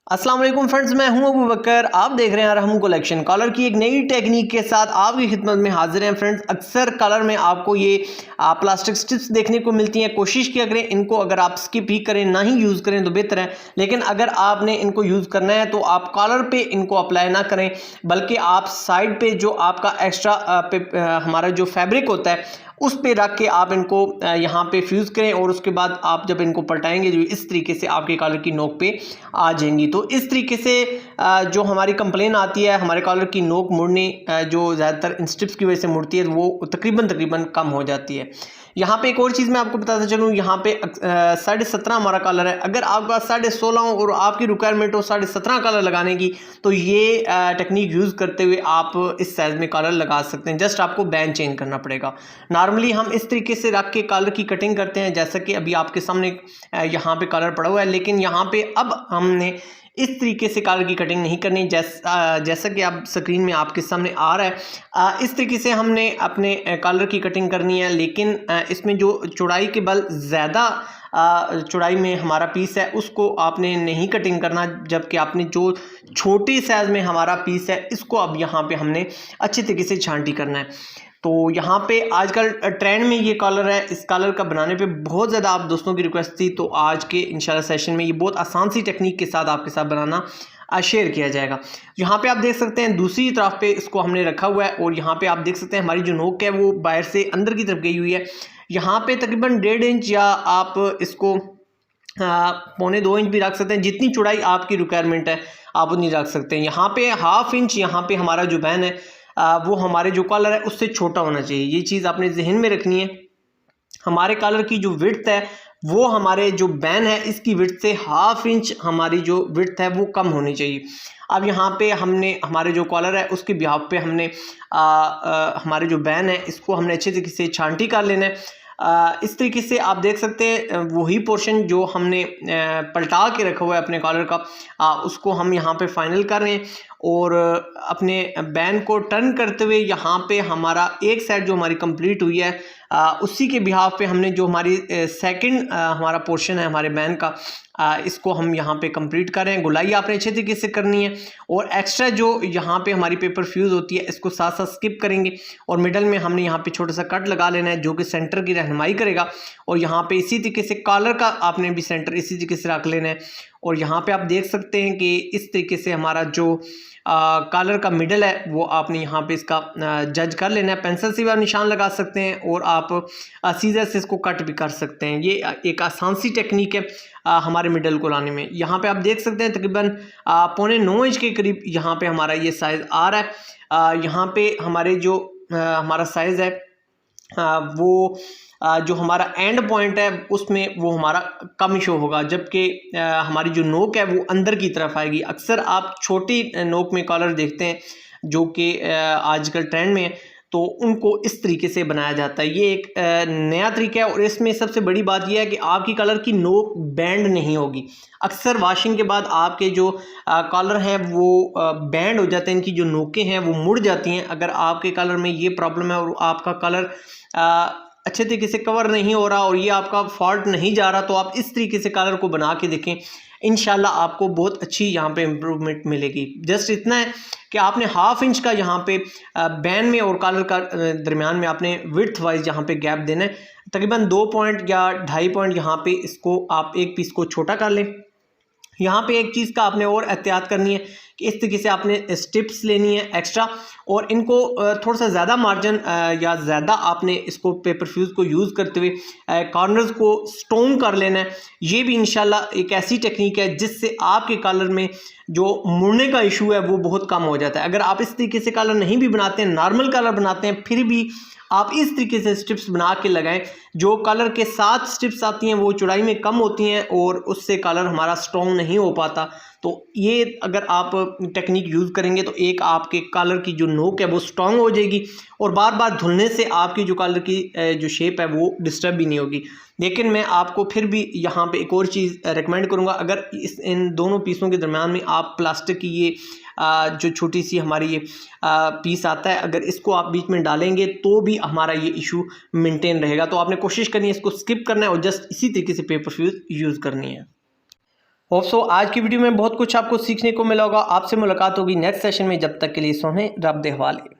अस्सलाम वालेकुम फ्रेंड्स, मैं हूं अबू बकर। आप देख रहे हैं अरहम कलेक्शन। कलर की एक नई टेक्निक के साथ आपकी खिदमत में हाजिर हैं फ्रेंड्स। अक्सर कलर में आपको ये प्लास्टिक स्ट्रिप्स देखने को मिलती हैं। कोशिश किया करें इनको, अगर आप स्किप ही करें, ना ही यूज़ करें तो बेहतर है। लेकिन अगर आपने इनको यूज़ करना है तो आप कॉलर पे इनको अप्लाई ना करें, बल्कि आप साइड पे जो आपका एक्स्ट्रा हमारा जो फैब्रिक होता है उस पे रख के आप इनको यहाँ पे फ्यूज़ करें, और उसके बाद आप जब इनको पलटाएंगे जो इस तरीके से आपके कॉलर की नोक पे आ जाएंगी। तो इस तरीके से जो हमारी कंप्लेन आती है हमारे कॉलर की नोक मुड़नी, जो ज़्यादातर इन स्ट्रिप्स की वजह से मुड़ती है, वो तकरीबन कम हो जाती है। यहाँ पे एक और चीज़ मैं आपको बताता चलूँ, यहाँ पे 17.5 हमारा कलर है। अगर आपके पास 16.5 हो और आपकी रिक्वायरमेंट हो 17.5 कलर लगाने की, तो ये टेक्निक यूज़ करते हुए आप इस साइज़ में कलर लगा सकते हैं। जस्ट आपको बैंड चेंज करना पड़ेगा। नॉर्मली हम इस तरीके से रख के कलर की कटिंग करते हैं, जैसा कि अभी आपके सामने यहाँ पे कलर पड़ा हुआ है। लेकिन यहाँ पे अब हमने इस तरीके से कलर की कटिंग नहीं करनी, जैसा कि आप स्क्रीन में आपके सामने आ रहा है। इस तरीके से हमने अपने कलर की कटिंग करनी है। लेकिन इसमें जो चौड़ाई के बल ज़्यादा चौड़ाई में हमारा पीस है उसको आपने नहीं कटिंग करना, जबकि आपने जो छोटी साइज़ में हमारा पीस है इसको अब यहाँ पे हमने अच्छे तरीके से छांटी करना है। तो यहाँ पे आजकल ट्रेंड में ये कॉलर है। इस कॉलर का बनाने पे बहुत ज़्यादा आप दोस्तों की रिक्वेस्ट थी, तो आज के इंशाल्लाह सेशन में ये बहुत आसान सी टेक्निक के साथ आपके साथ बनाना शेयर किया जाएगा। यहाँ पे आप देख सकते हैं दूसरी तरफ पे इसको हमने रखा हुआ है, और यहाँ पे आप देख सकते हैं हमारी जो नोक है वो बाहर से अंदर की तरफ गई हुई है। यहाँ पे तकरीबन 1.5 इंच या आप इसको 1.25 इंच भी रख सकते हैं। जितनी चौड़ाई आपकी रिक्वायरमेंट है आप उतनी रख सकते हैं। यहाँ पे 1/2 इंच यहाँ पे हमारा जो बैन है वो हमारे जो कॉलर है उससे छोटा होना चाहिए। ये चीज़ आपने जहन में रखनी है। हमारे कॉलर की जो विड्थ है वो हमारे जो बैन है इसकी विड्थ से 1/2 इंच हमारी जो विड्थ है वो कम होनी चाहिए। अब यहाँ पे हमने हमारे जो कॉलर है उसके बिहाफ पे हमने हमारे जो बैन है इसको हमने अच्छे तरीके से छांटी कर लेना है। इस तरीके से आप देख सकते हैं वही पोर्शन जो हमने पलटा के रखा हुआ है अपने कॉलर का, उसको हम यहाँ पे फाइनल कर रहे हैं। और अपने बैन को टर्न करते हुए यहाँ पे हमारा एक साइड जो हमारी कंप्लीट हुई है उसी के बिहाफ पे हमने जो हमारी सेकंड हमारा पोर्शन है हमारे बैन का, इसको हम यहाँ पे कंप्लीट कर रहे हैं। गुलाई आपने अच्छे तरीके से करनी है, और एक्स्ट्रा जो यहाँ पे हमारी पेपर फ्यूज़ होती है इसको साथ साथ स्किप करेंगे, और मिडल में हमने यहाँ पे छोटा सा कट लगा लेना है जो कि सेंटर की रहनुमाई करेगा। और यहाँ पे इसी तरीके से कॉलर का आपने भी सेंटर इसी तरीके से रख लेना है। और यहाँ पे आप देख सकते हैं कि इस तरीके से हमारा जो कॉलर का मिडल है वो आपने यहाँ पे इसका जज कर लेना है। पेंसिल से भी आप निशान लगा सकते हैं, और आप सीजर से इसको कट भी कर सकते हैं। ये एक आसान सी टेक्निक है हमारे मिडल को लाने में। यहाँ पे आप देख सकते हैं तकरीबन 8.25 इंच के करीब यहाँ पे हमारा ये साइज़ आ रहा है। यहाँ पे हमारे जो हमारा साइज़ है वो जो हमारा एंड पॉइंट है उसमें वो हमारा कम शो होगा, जबकि हमारी जो नोक है वो अंदर की तरफ आएगी। अक्सर आप छोटी नोक में कॉलर देखते हैं जो कि आजकल ट्रेंड में है, तो उनको इस तरीके से बनाया जाता है। ये एक नया तरीका है, और इसमें सबसे बड़ी बात यह है कि आपकी कॉलर की नोक बैंड नहीं होगी। अक्सर वॉशिंग के बाद आपके जो कॉलर हैं वो बैंड हो जाते हैं, इनकी जो नोकें हैं वो मुड़ जाती हैं। अगर आपके कॉलर में ये प्रॉब्लम है और आपका कॉलर अच्छे तरीके से कवर नहीं हो रहा और ये आपका फॉल्ट नहीं जा रहा, तो आप इस तरीके से कलर को बना के देखें, इंशाल्लाह आपको बहुत अच्छी यहाँ पे इम्प्रूवमेंट मिलेगी। जस्ट इतना है कि आपने 1/2 इंच का यहाँ पे बैन में और कॉलर का दरमियान में आपने विड्थ वाइज यहाँ पे गैप देना है। तकरीबन 2 पॉइंट या 2.5 पॉइंट यहाँ पे इसको आप एक पीस को छोटा कर लें। यहाँ पे एक चीज़ का आपने और एहतियात करनी है कि इस तरीके से आपने स्टिप्स लेनी है एक्स्ट्रा, और इनको थोड़ा सा ज़्यादा मार्जिन या ज़्यादा आपने इसको पेपर फ्यूज़ को यूज़ करते हुए कॉर्नर्स को स्ट्रॉन्ग कर लेना है। ये भी इंशाल्लाह एक ऐसी टेक्निक है जिससे आपके कॉलर में जो मुड़ने का इशू है वो बहुत कम हो जाता है। अगर आप इस तरीके से कॉलर नहीं भी बनाते हैं, नॉर्मल कॉलर बनाते हैं, फिर भी आप इस तरीके से स्ट्रिप्स बना के लगाएं। जो कलर के साथ स्ट्रिप्स आती हैं वो चौड़ाई में कम होती हैं, और उससे कलर हमारा स्ट्रॉन्ग नहीं हो पाता। तो ये अगर आप टेक्निक यूज़ करेंगे तो एक आपके कलर की जो नोक है वो स्ट्रॉन्ग हो जाएगी, और बार बार धुलने से आपकी जो कलर की जो शेप है वो डिस्टर्ब भी नहीं होगी। लेकिन मैं आपको फिर भी यहाँ पे एक और चीज़ रेकमेंड करूँगा, अगर इन दोनों पीसों के दरम्यान में आप प्लास्टिक की ये जो छोटी सी हमारी ये पीस आता है, अगर इसको आप बीच में डालेंगे तो भी हमारा ये इशू मेंटेन रहेगा। तो आपने कोशिश करनी है इसको स्किप करना है और जस्ट इसी तरीके से पेपर फ्यूज़ यूज़ करनी है। होप सो आज की वीडियो में बहुत कुछ आपको सीखने को मिला होगा। आपसे मुलाकात होगी नेक्स्ट सेशन में, जब तक के लिए सोने रब दे हवाले।